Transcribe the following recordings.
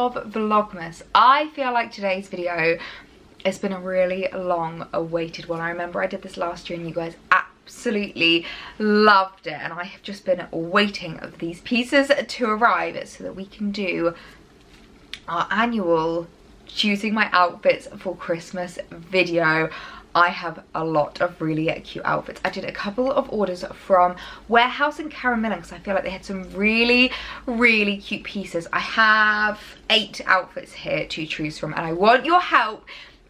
of Vlogmas. I feel like today's video has been a really long awaited one. I remember I did this last year and you guys absolutely loved it, and I have just been waiting for these pieces to arrive so that we can do our annual choosing my outfits for Christmas video. I have a lot of really cute outfits. I did a couple of orders from Warehouse and Karen Millen because I feel like they had some really cute pieces. I have 8 outfits here to choose from, and I want your help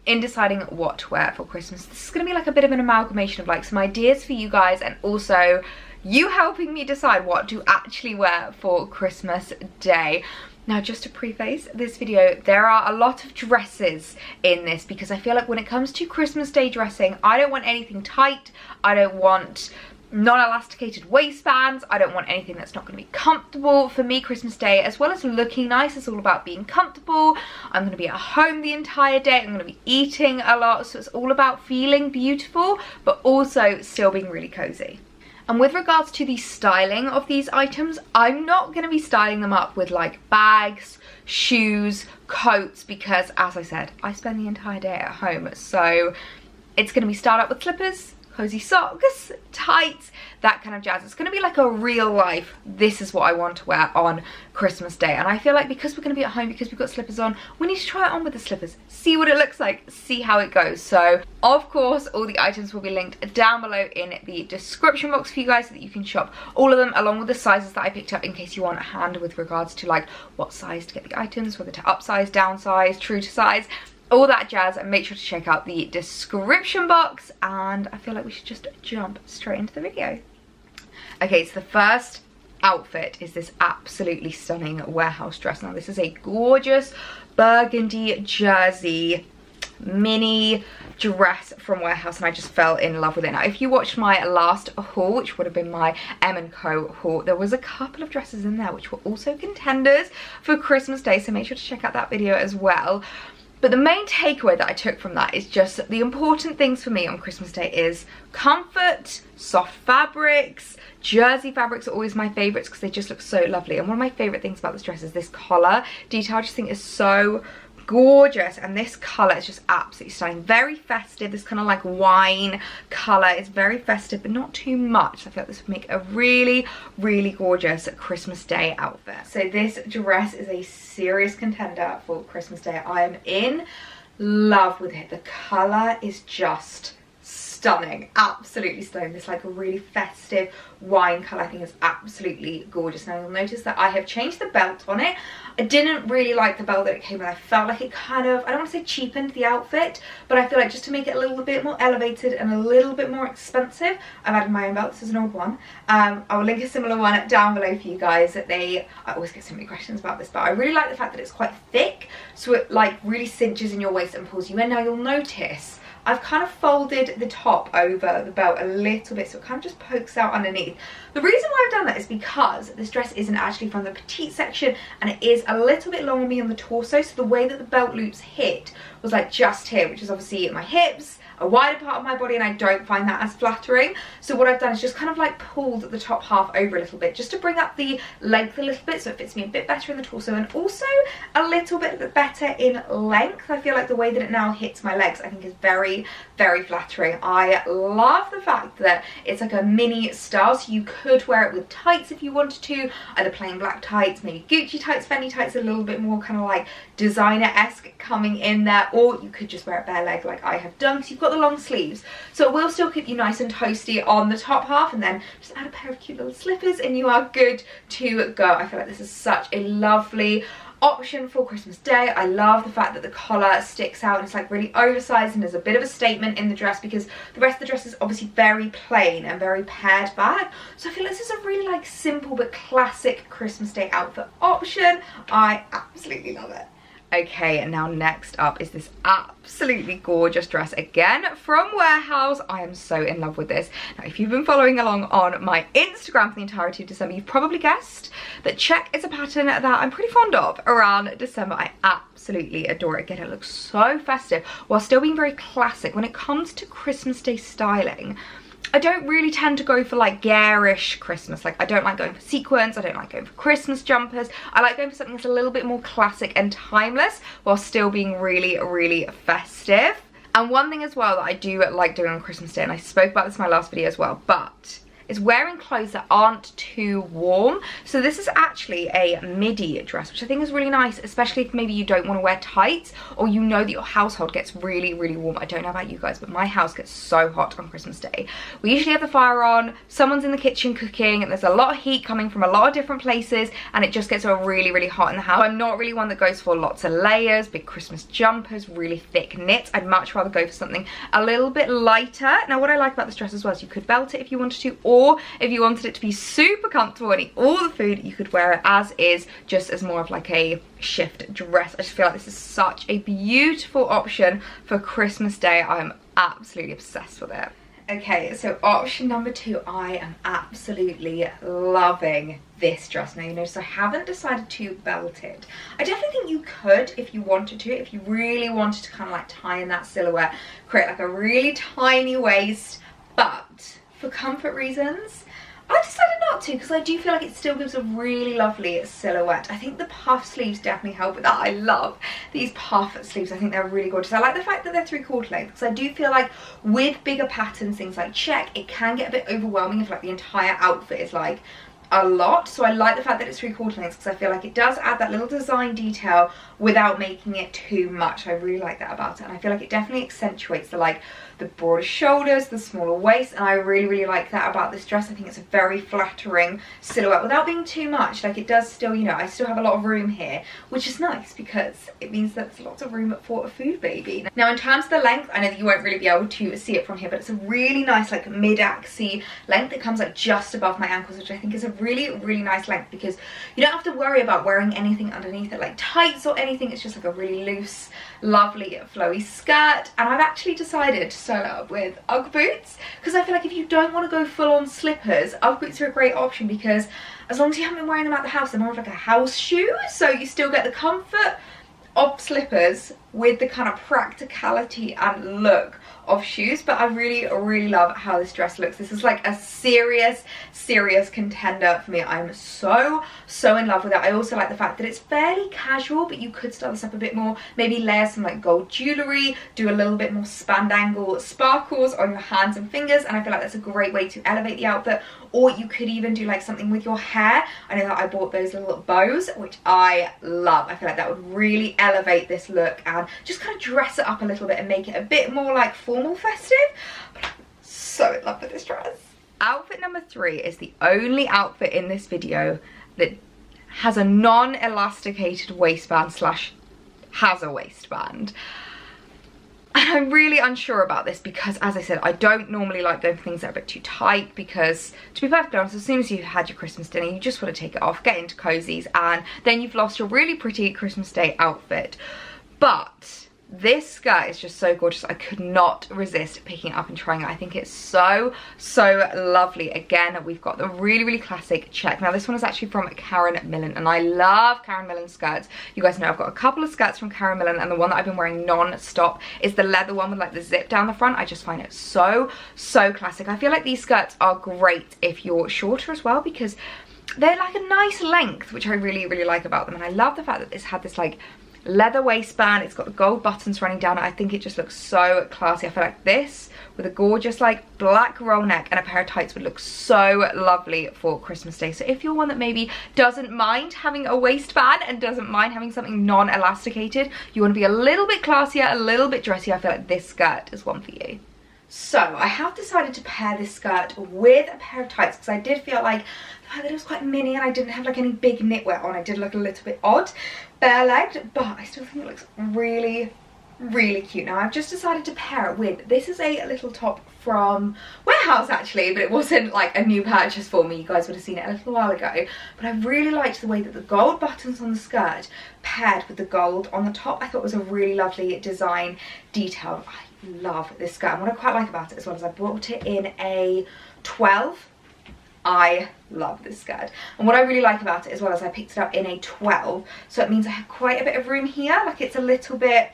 in deciding what to wear for Christmas. This is going to be like a bit of an amalgamation of like some ideas for you guys, and also you helping me decide what to actually wear for Christmas Day. Now, just to preface this video, there are a lot of dresses in this because I feel like when it comes to Christmas Day dressing, I don't want anything tight. I don't want non-elasticated waistbands. I don't want anything that's not going to be comfortable. For me, Christmas Day, as well as looking nice, is all about being comfortable. I'm going to be at home the entire day. I'm going to be eating a lot, so it's all about feeling beautiful, but also still being really cozy. And with regards to the styling of these items, I'm not going to be styling them up with like bags, shoes, coats, because as I said, I spend the entire day at home. So it's going to be styled up with slippers, cozy socks, tights, that kind of jazz. It's going to be like a real life, this is what I want to wear on Christmas Day. And I feel like because we're going to be at home, because we've got slippers on, we need to try it on with the slippers, see what it looks like, see how it goes. So of course, all the items will be linked down below in the description box for you guys so that you can shop all of them, along with the sizes that I picked up in case you want a hand with regards to like what size to get the items, whether to upsize, downsize, true to size, all that jazz. And make sure to check out the description box, and I feel like we should just jump straight into the video. Okay, so the first outfit is this absolutely stunning Warehouse dress. Now this is a gorgeous burgundy jersey mini dress from Warehouse, and I just fell in love with it. Now if you watched my last haul, which would have been my M&Co haul, there was a couple of dresses in there which were also contenders for Christmas Day, so make sure to check out that video as well. But the main takeaway that I took from that is just the important things for me on Christmas Day is comfort, soft fabrics. Jersey fabrics are always my favourites because they just look so lovely. And one of my favourite things about this dress is this collar detail. I just think is so gorgeous, and this colour is just absolutely stunning. Very festive, this kind of like wine colour is very festive but not too much. I feel like this would make a really gorgeous Christmas Day outfit. So this dress is a serious contender for Christmas Day. I am in love with it. The colour is just stunning, absolutely stunning. This like a really festive wine colour I think is absolutely gorgeous. Now you'll notice that I have changed the belt on it. I didn't really like the belt that it came with. I felt like it kind of, I don't want to say cheapened the outfit, but I feel like just to make it a little bit more elevated and a little bit more expensive, I've added my own belt. This is an old one. I will link a similar one down below for you guys. I always get so many questions about this, but I really like the fact that it's quite thick, so it like really cinches in your waist and pulls you in. Now you'll notice I've kind of folded the top over the belt a little bit so it kind of just pokes out underneath. The reason why I've done that is because this dress isn't actually from the petite section, and it is a little bit long on me on the torso, so the way that the belt loops hit was like just here, which is obviously my hips, a wider part of my body, and I don't find that as flattering. So what I've done is just kind of like pulled the top half over a little bit just to bring up the length a little bit so it fits me a bit better in the torso, and also a little bit better in length. I feel like the way that it now hits my legs I think is very flattering. I love the fact that it's like a mini style, so you could wear it with tights if you wanted to, either plain black tights, maybe Gucci tights, Fendi tights, a little bit more kind of like designer-esque coming in there, or you could just wear it bare leg like I have done because you've got the long sleeves, so it will still keep you nice and toasty on the top half, and then just add a pair of cute little slippers and you are good to go. I feel like this is such a lovely option for Christmas Day. I love the fact that the collar sticks out and it's like really oversized and there's a bit of a statement in the dress because the rest of the dress is obviously very plain and very pared back. So I feel like this is a really like simple but classic Christmas Day outfit option. I absolutely love it. Okay, and now next up is this absolutely gorgeous dress, again from Warehouse. I am so in love with this. Now, if you've been following along on my Instagram for the entirety of December, you've probably guessed that check is a pattern that I'm pretty fond of around December. I absolutely adore it. Again, it looks so festive while still being very classic. When it comes to Christmas Day styling, I don't really tend to go for like garish Christmas. Like I don't like going for sequins, I don't like going for Christmas jumpers. I like going for something that's a little bit more classic and timeless while still being really, really festive. And one thing as well that I do like doing on Christmas Day, and I spoke about this in my last video as well, but is wearing clothes that aren't too warm. So this is actually a midi dress, which I think is really nice, especially if maybe you don't want to wear tights, or you know that your household gets really, really warm. I don't know about you guys, but my house gets so hot on Christmas Day. We usually have the fire on, someone's in the kitchen cooking, and there's a lot of heat coming from a lot of different places, and it just gets really, really hot in the house. I'm not really one that goes for lots of layers, big Christmas jumpers, really thick knits. I'd much rather go for something a little bit lighter. Now what I like about this dress as well is you could belt it if you wanted to, or if you wanted it to be super comfortable and eat all the food, you could wear it as is, just as more of like a shift dress. I just feel like this is such a beautiful option for Christmas Day. I'm absolutely obsessed with it. Okay, so option number 2, I am absolutely loving this dress. Now you notice I haven't decided to belt it. I definitely think you could if you wanted to, if you really wanted to kind of like tie in that silhouette, create like a really tiny waist, but for comfort reasons, I decided not to, because I do feel like it still gives a really lovely silhouette. I think the puff sleeves definitely help with that. I love these puff sleeves. I think they're really gorgeous. I like the fact that they're 3/4 length, because I do feel like with bigger patterns, things like check, it can get a bit overwhelming if like the entire outfit is like a lot. So I like the fact that it's 3/4 lengths, because I feel like it does add that little design detail without making it too much. I really like that about it, and I feel like it definitely accentuates the broader shoulders, the smaller waist, and I really, really like that about this dress. I think it's a very flattering silhouette without being too much. Like it does still, you know, I still have a lot of room here, which is nice because it means that there's lots of room for a food baby. Now in terms of the length, I know that you won't really be able to see it from here, but it's a really nice like mid-axi length. It comes like just above my ankles, which I think is a really, really nice length, because you don't have to worry about wearing anything underneath it like tights or anything. It's just like a really loose, lovely flowy skirt. And I've actually decided to style it up with Ugg boots, because I feel like if you don't want to go full on slippers, Ugg boots are a great option, because as long as you haven't been wearing them out the house, they're more of like a house shoe, so you still get the comfort of slippers with the kind of practicality and look of shoes. But I really, really love how this dress looks. This is like a serious contender for me. I'm so in love with it. I also like the fact that it's fairly casual, but you could style this up a bit more, maybe layer some like gold jewellery, do a little bit more spandangle sparkles on your hands and fingers, and I feel like that's a great way to elevate the outfit. Or you could even do like something with your hair. I know that I bought those little bows, which I love. I feel like that would really elevate this look and just kind of dress it up a little bit and make it a bit more like formal festive. But I'm so in love with this dress. Outfit number 3 is the only outfit in this video that has a non-elasticated waistband slash has a waistband. And I'm really unsure about this because, as I said, I don't normally like going for things that are a bit too tight, because to be perfectly honest, as soon as you've had your Christmas dinner, you just want to take it off, get into cozies, and then you've lost your really pretty Christmas Day outfit. But this skirt is just so gorgeous. I could not resist picking it up and trying it. I think it's so lovely. Again, we've got the really classic check. Now this one is actually from Karen Millen, and I love Karen Millen skirts. You guys know I've got a couple of skirts from Karen Millen, and the one that I've been wearing non-stop is the leather one with like the zip down the front. I just find it so classic. I feel like these skirts are great if you're shorter as well, because they're like a nice length, which I really like about them. And I love the fact that this had this like leather waistband. It's got the gold buttons running down it. I think it just looks so classy. I feel like this with a gorgeous like black roll neck and a pair of tights would look so lovely for Christmas Day. So if you're one that maybe doesn't mind having a waistband and doesn't mind having something non-elasticated, you want to be a little bit classier, a little bit dressier, I feel like this skirt is one for you. So I have decided to pair this skirt with a pair of tights, because I did feel like the fact that it was quite mini and I didn't have like any big knitwear on, I did look a little bit odd bare-legged, but I still think it looks really cute. Now I've just decided to pair it with, this is a little top from Warehouse actually, but it wasn't like a new purchase for me. You guys would have seen it a little while ago, but I really liked the way that the gold buttons on the skirt paired with the gold on the top. I thought it was a really lovely design detail. I love this skirt, and what I quite like about it as well is I bought it in a 12. I love this skirt, and what I really like about it as well is I picked it up in a 12, so it means I have quite a bit of room here. Like it's a little bit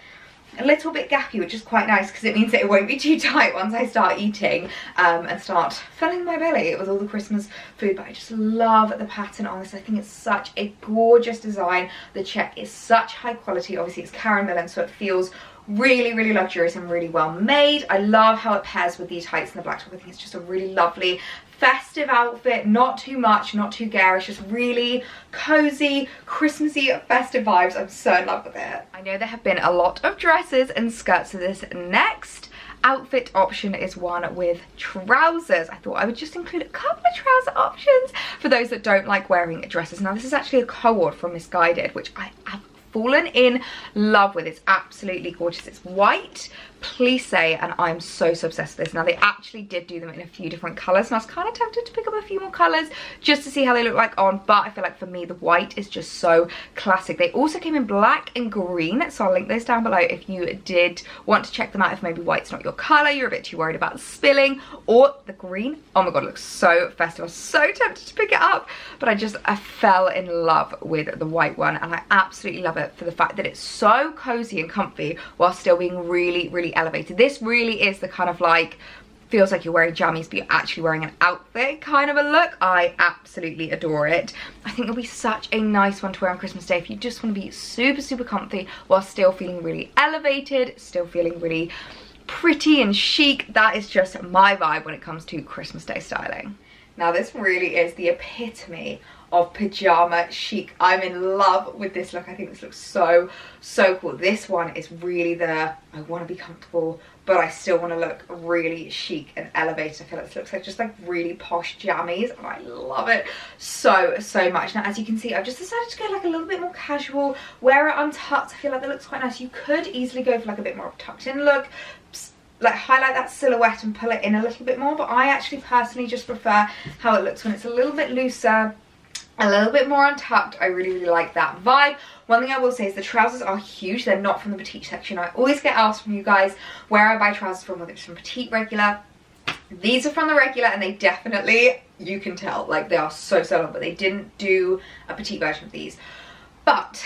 a little bit gappy, which is quite nice because it means that it won't be too tight once I start eating and start filling my belly with all the Christmas food. But I just love the pattern on this. I think it's such a gorgeous design. The check is such high quality. Obviously it's Karen Millen, so it feels really, really luxurious and really well made. I love how it pairs with the tights and the black top. I think it's just a really lovely festive outfit, not too much, not too garish, just really cozy, Christmassy, festive vibes. I'm so in love with it. I know there have been a lot of dresses and skirts, so this next outfit option is one with trousers. I thought I would just include a couple of trouser options for those that don't like wearing dresses. Now this is actually a co-ord from Misguided, which I have fallen in love with. It's absolutely gorgeous. It's white plissé and I'm so obsessed with this. Now they actually did do them in a few different colours and I was kind of tempted to pick up a few more colours just to see how they look like on, but I feel like for me the white is just so classic. They also came in black and green, so I'll link those down below if you did want to check them out, if maybe white's not your colour, you're a bit too worried about spilling, or the green. Oh my god, it looks so festive. I was so tempted to pick it up, but I fell in love with the white one and I absolutely love it for the fact that it's so cozy and comfy while still being really, really elevated. This really is the kind of like, feels like you're wearing jammies but you're actually wearing an outfit kind of a look. I absolutely adore it. I think it'll be such a nice one to wear on Christmas Day if you just want to be super, super comfy while still feeling really elevated, still feeling really pretty and chic. That is just my vibe when it comes to Christmas Day styling. Now this really is the epitome of pajama chic. I'm in love with this look. I think this looks so, so cool. This one is really the, I want to be comfortable, but I still want to look really chic and elevated. I feel like this looks like just like really posh jammies and I love it so, so much. Now, as you can see, I've just decided to go like a little bit more casual, wear it untucked. I feel like that looks quite nice. You could easily go for like a bit more of a tucked in look, like highlight that silhouette and pull it in a little bit more, but I actually personally just prefer how it looks when it's a little bit looser, a little bit more untucked. I really, really like that vibe. One thing I will say is the trousers are huge. They're not from the petite section. I always get asked from you guys where I buy trousers from, whether it's from petite, regular. These are from the regular and they definitely, you can tell, like they are so, so long, but they didn't do a petite version of these. But,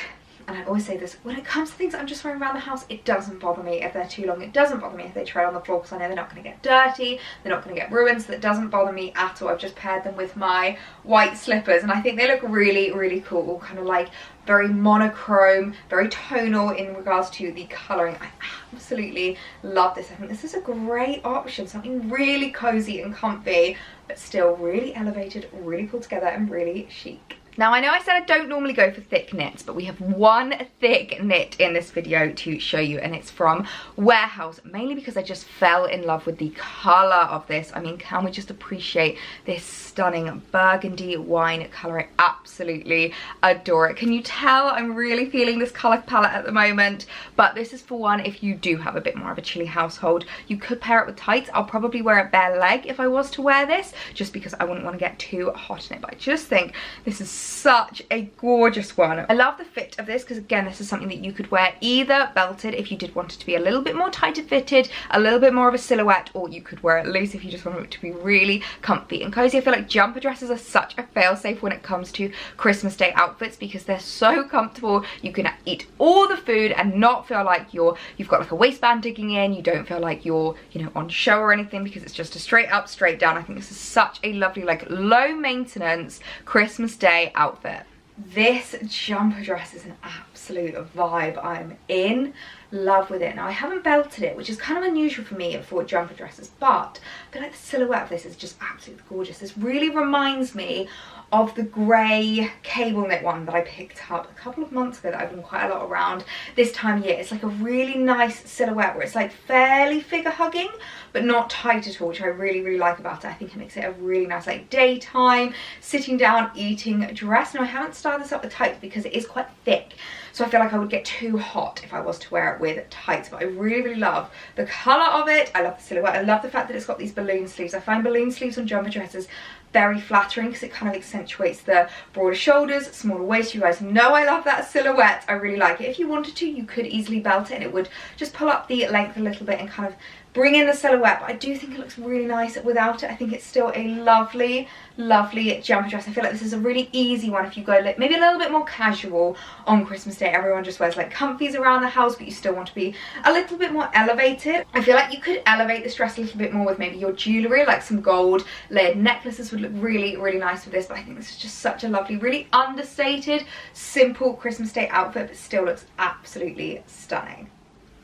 and I always say this, when it comes to things I'm just wearing around the house, it doesn't bother me if they're too long. It doesn't bother me if they trail on the floor because I know they're not going to get dirty, they're not going to get ruined, so that doesn't bother me at all. I've just paired them with my white slippers and I think they look really, really cool, all kind of like very monochrome, very tonal in regards to the colouring. I absolutely love this. I think this is a great option, something really cozy and comfy, but still really elevated, really pulled together and really chic. Now I know I said I don't normally go for thick knits, but we have one thick knit in this video to show you and it's from Warehouse, mainly because I just fell in love with the colour of this. I mean, can we just appreciate this stunning burgundy wine colour? I absolutely adore it. Can you tell I'm really feeling this colour palette at the moment? But this is for one if you do have a bit more of a chilly household. You could pair it with tights. I'll probably wear it bare leg if I was to wear this, just because I wouldn't want to get too hot in it, but I just think this is such a gorgeous one. I love the fit of this because again this is something that you could wear either belted if you did want it to be a little bit more tighter fitted, a little bit more of a silhouette, or you could wear it loose if you just want it to be really comfy and cozy. I feel like jumper dresses are such a fail-safe when it comes to Christmas Day outfits because they're so comfortable. You can eat all the food and not feel like you've got like a waistband digging in. You don't feel like you're, you know, on show or anything because it's just a straight up, straight down. I think this is such a lovely, like low maintenance Christmas Day outfit. This jumper dress is an absolute vibe. I'm in love with it. Now I haven't belted it, which is kind of unusual for me for jumper dresses, but I feel like the silhouette of this is just absolutely gorgeous. This really reminds me of the grey cable knit one that I picked up a couple of months ago that I've been quite a lot around this time of year. It's like a really nice silhouette where it's like fairly figure hugging but not tight at all, which I really, really like about it. I think it makes it a really nice like daytime sitting down eating dress. Now I haven't styled this up with tights because it is quite thick, so I feel like I would get too hot if I was to wear it with tights, but I really, really love the colour of it. I love the silhouette. I love the fact that it's got these balloon sleeves. I find balloon sleeves on jumper dresses very flattering because it kind of accentuates the broader shoulders, smaller waist. You guys know I love that silhouette. I really like it. If you wanted to, you could easily belt it and it would just pull up the length a little bit and kind of bring in the silhouette, but I do think it looks really nice without it. I think it's still a lovely, lovely jumper dress. I feel like this is a really easy one if you go maybe a little bit more casual on Christmas Day. Everyone just wears like comfies around the house, but you still want to be a little bit more elevated. I feel like you could elevate this dress a little bit more with maybe your jewellery, like some gold layered necklaces would look really, really nice with this, but I think this is just such a lovely, really understated, simple Christmas Day outfit, but still looks absolutely stunning.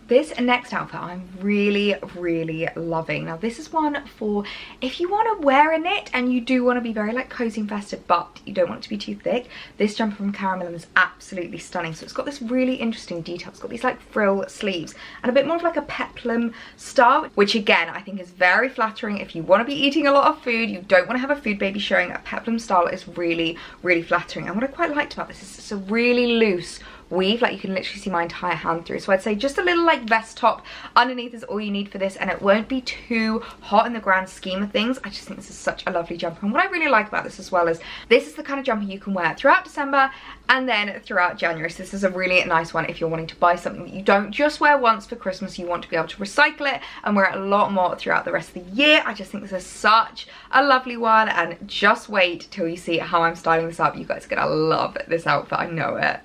This next outfit I'm really, really loving. Now this is one for if you want to wear a knit and you do want to be very like cozy and festive, but you don't want it to be too thick. This jumper from Caramel is absolutely stunning. So it's got this really interesting detail. It's got these like frill sleeves and a bit more of like a peplum style, which again I think is very flattering if you want to be eating a lot of food, you don't want to have a food baby showing. A peplum style is really, really flattering. And what I quite liked about this is it's a really loose weave, like you can literally see my entire hand through. So I'd say just a little like vest top underneath is all you need for this, and it won't be too hot in the grand scheme of things. I just think this is such a lovely jumper, and what I really like about this as well is this is the kind of jumper you can wear throughout December and then throughout January. So this is a really nice one if you're wanting to buy something that you don't just wear once for Christmas, you want to be able to recycle it and wear it a lot more throughout the rest of the year. I just think this is such a lovely one, and just wait till you see how I'm styling this up. You guys are gonna love this outfit, I know it.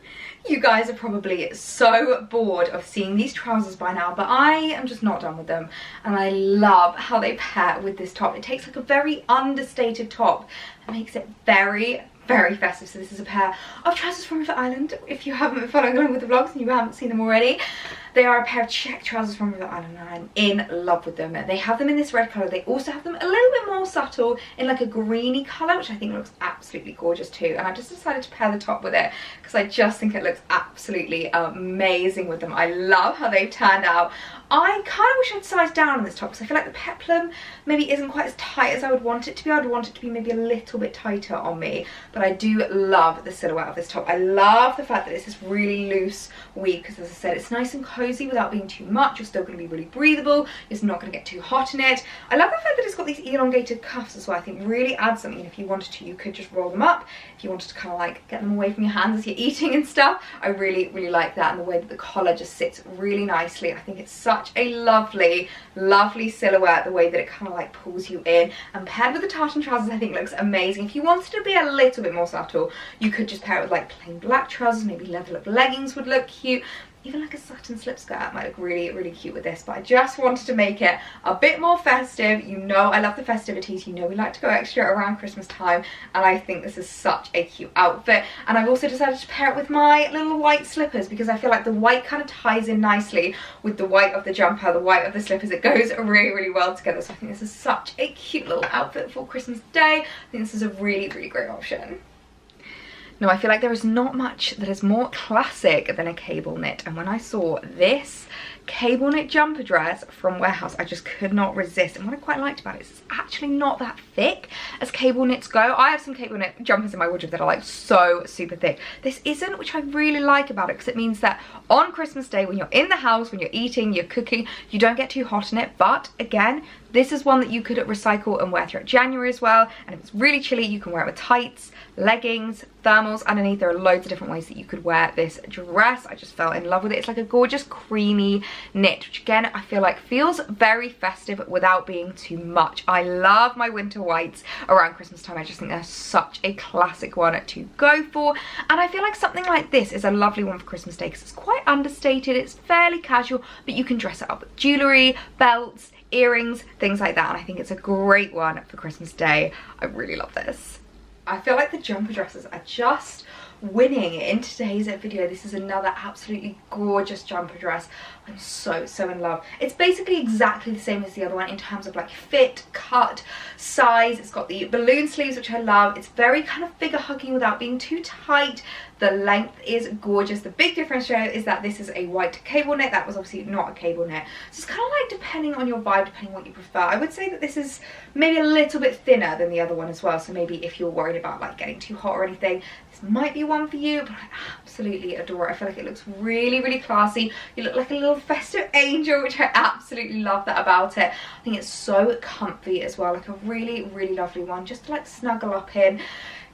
You guys are probably so bored of seeing these trousers by now, but I am just not done with them, and I love how they pair with this top. It takes like a very understated top and makes it very, very festive. So this is a pair of trousers from River Island. If you haven't been following along with the vlogs and you haven't seen them already, they are a pair of check trousers from River Island, and I'm in love with them. They have them in this red colour. They also have them a little bit more subtle in like a greeny colour, which I think looks absolutely gorgeous too. And I just decided to pair the top with it because I just think it looks absolutely amazing with them. I love how they've turned out. I kind of wish I'd sized down on this top because I feel like the peplum maybe isn't quite as tight as I would want it to be. I would want it to be maybe a little bit tighter on me, but I do love the silhouette of this top. I love the fact that it's this really loose weave because, as I said, it's nice and cozy without being too much. You're still going to be really breathable. It's not going to get too hot in it. I love the fact that it's got these elongated cuffs as well. I think really adds something. If you wanted to, you could just roll them up. If you wanted to kind of like get them away from your hands as you're eating and stuff, I really, really like that. And the way that the collar just sits really nicely. I think it's such a lovely, lovely silhouette, the way that it kind of like pulls you in, and paired with the tartan trousers I think looks amazing. If you wanted to be a little bit more subtle, you could just pair it with like plain black trousers, maybe leather up leggings would look cute. Even like a satin slip skirt might look really, really cute with this, but I just wanted to make it a bit more festive. You know I love the festivities, you know we like to go extra around Christmas time, and I think this is such a cute outfit. And I've also decided to pair it with my little white slippers because I feel like the white kind of ties in nicely with the white of the jumper, the white of the slippers. It goes really, really well together. So I think this is such a cute little outfit for Christmas Day. I think this is a really, really great option. Now I feel like there is not much that is more classic than a cable knit, and when I saw this cable knit jumper dress from Warehouse, I just could not resist. And what I quite liked about it is it's actually not that thick as cable knits go. I have some cable knit jumpers in my wardrobe that are like so super thick. This isn't, which I really like about it because it means that on Christmas Day, when you're in the house, when you're eating, you're cooking, you don't get too hot in it. But again, this is one that you could recycle and wear throughout January as well. And if it's really chilly, you can wear it with tights, leggings, thermals underneath. There are loads of different ways that you could wear this dress. I just fell in love with it. It's like a gorgeous creamy knit, which again I feel like feels very festive without being too much. I love my winter whites around Christmas time. I just think they're such a classic one to go for, and I feel like something like this is a lovely one for Christmas Day because it's quite understated, it's fairly casual, but you can dress it up with jewellery, belts, earrings, things like that, and I think it's a great one for Christmas Day. I really love this. I feel like the jumper dresses are just winning in today's video. This is another absolutely gorgeous jumper dress. I'm so in love. It's basically exactly the same as the other one in terms of like fit, cut, size. It's got the balloon sleeves, which I love. It's very kind of figure hugging without being too tight. The length is gorgeous. The big difference here is that this is a white cable knit. That was obviously not a cable knit. So it's kind of like depending on your vibe, depending on what you prefer. I would say that this is maybe a little bit thinner than the other one as well. So maybe if you're worried about like getting too hot or anything, this might be one for you, but I absolutely adore it. I feel like it looks really, really classy. You look like a little festive angel, which I absolutely love that about it. I think it's so comfy as well, like a really, really lovely one just to like snuggle up in.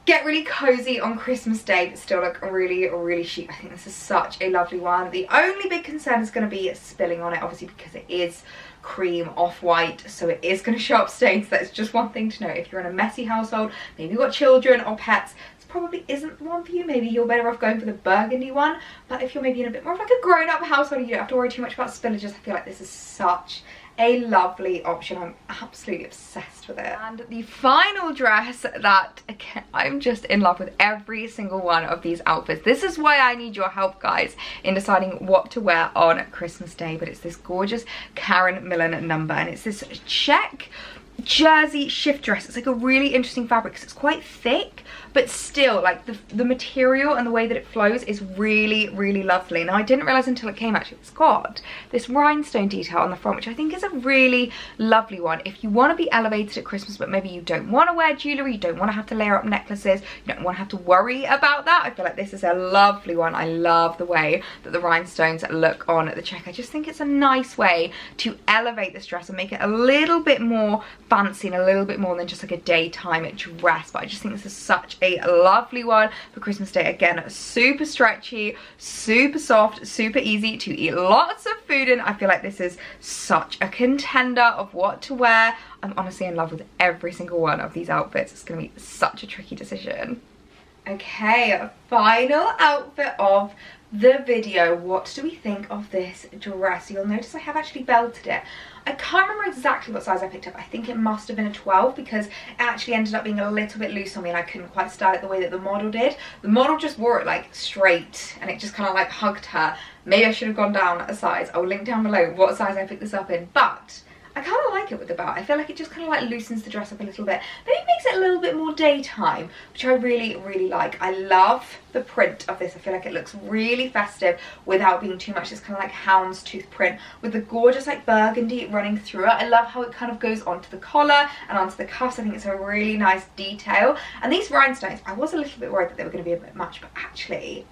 Get really cozy on Christmas Day, but still look really, really chic. I think this is such a lovely one. The only big concern is going to be spilling on it, obviously, because it is cream off-white, so it is going to show up stains. That's just one thing to know. If you're in a messy household, maybe you've got children or pets, probably isn't the one for you. Maybe you're better off going for the burgundy one. But if you're maybe in a bit more of like a grown-up household, you don't have to worry too much about spillages, I feel like this is such a lovely option. I'm absolutely obsessed with it. And the final dress that, again, I'm just in love with every single one of these outfits. This is why I need your help, guys, in deciding what to wear on Christmas Day. But it's this gorgeous Karen Millen number, and it's this check jersey shift dress. It's like a really interesting fabric because it's quite thick, but still like the material and the way that it flows is really, really lovely. Now I didn't realize until it came, actually, it's got this rhinestone detail on the front, which I think is a really lovely one. If you want to be elevated at Christmas, but maybe you don't want to wear jewellery, you don't want to have to layer up necklaces, you don't want to have to worry about that, I feel like this is a lovely one. I love the way that the rhinestones look on the check. I just think it's a nice way to elevate this dress and make it a little bit more fancy and a little bit more than just like a daytime dress. But I just think this is such a lovely one for Christmas Day. Again, super stretchy, super soft, super easy to eat lots of food in. I feel like this is such a contender of what to wear. I'm honestly in love with every single one of these outfits. It's gonna be such a tricky decision. Okay, final outfit of the video. What do we think of this dress? You'll notice I have actually belted it. I can't remember exactly what size I picked up. I think it must have been a 12 because it actually ended up being a little bit loose on me and I couldn't quite style it the way that the model did. The model just wore it like straight and it just kind of like hugged her. Maybe I should have gone down a size. I'll link down below what size I picked this up in, but I kind of like it with the belt. I feel like it just kind of like loosens the dress up a little bit. Maybe makes it a little bit more daytime, which I really, really like. I love the print of this. I feel like it looks really festive without being too much. It's kind of like houndstooth print with the gorgeous like burgundy running through it. I love how it kind of goes onto the collar and onto the cuffs. I think it's a really nice detail. And these rhinestones, I was a little bit worried that they were going to be a bit much, but actually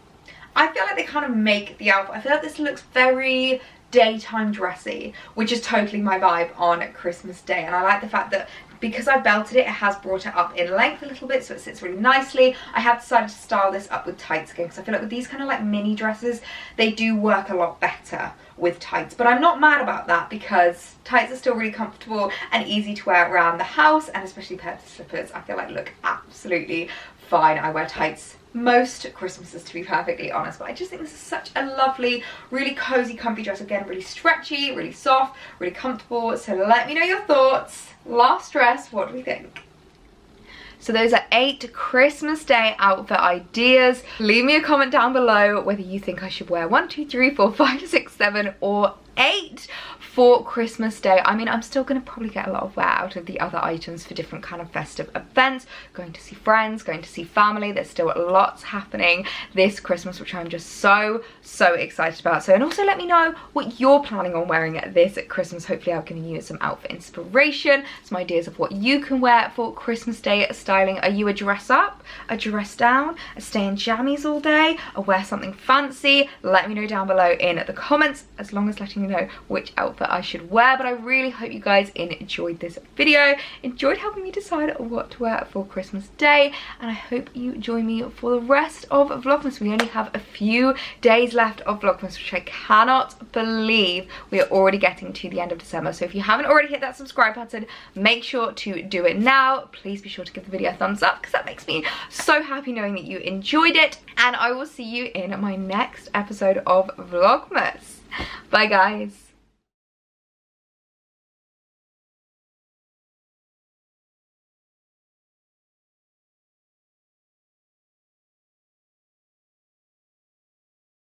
I feel like they kind of make the outfit. I feel like this looks very daytime dressy, which is totally my vibe on Christmas Day. And I like the fact that because I belted it, it has brought it up in length a little bit, so it sits really nicely. I have decided to style this up with tights again because I feel like with these kind of like mini dresses, they do work a lot better with tights. But I'm not mad about that because tights are still really comfortable and easy to wear around the house, and especially paired with slippers, I feel like look absolutely fine. I wear tights most Christmases, to be perfectly honest, but I just think this is such a lovely, really cozy, comfy dress. Again, really stretchy, really soft, really comfortable. So let me know your thoughts. Last dress, what do we think? So those are 8 Christmas Day outfit ideas. Leave me a comment down below whether you think I should wear 1, 2, 3, 4, 5, 6, 7 or 8 for Christmas Day. I mean, I'm still going to probably get a lot of wear out of the other items for different kind of festive events, going to see friends, going to see family. There's still lots happening this Christmas, which I'm just so excited about. So, and also let me know what you're planning on wearing this Christmas. Hopefully I've given you some outfit inspiration, some ideas of what you can wear for Christmas Day styling. Are you a dress up, a dress down, a stay in jammies all day, or wear something fancy? Let me know down below in the comments, as long as letting me know which outfit I should wear. But I really hope you guys enjoyed this video, enjoyed helping me decide what to wear for Christmas Day, and I hope you join me for the rest of Vlogmas. We only have a few days left of Vlogmas, which I cannot believe we are already getting to the end of December. So if you haven't already hit that subscribe button, make sure to do it now. Please be sure to give the video a thumbs up because that makes me so happy knowing that you enjoyed it, and I will see you in my next episode of Vlogmas. Bye guys.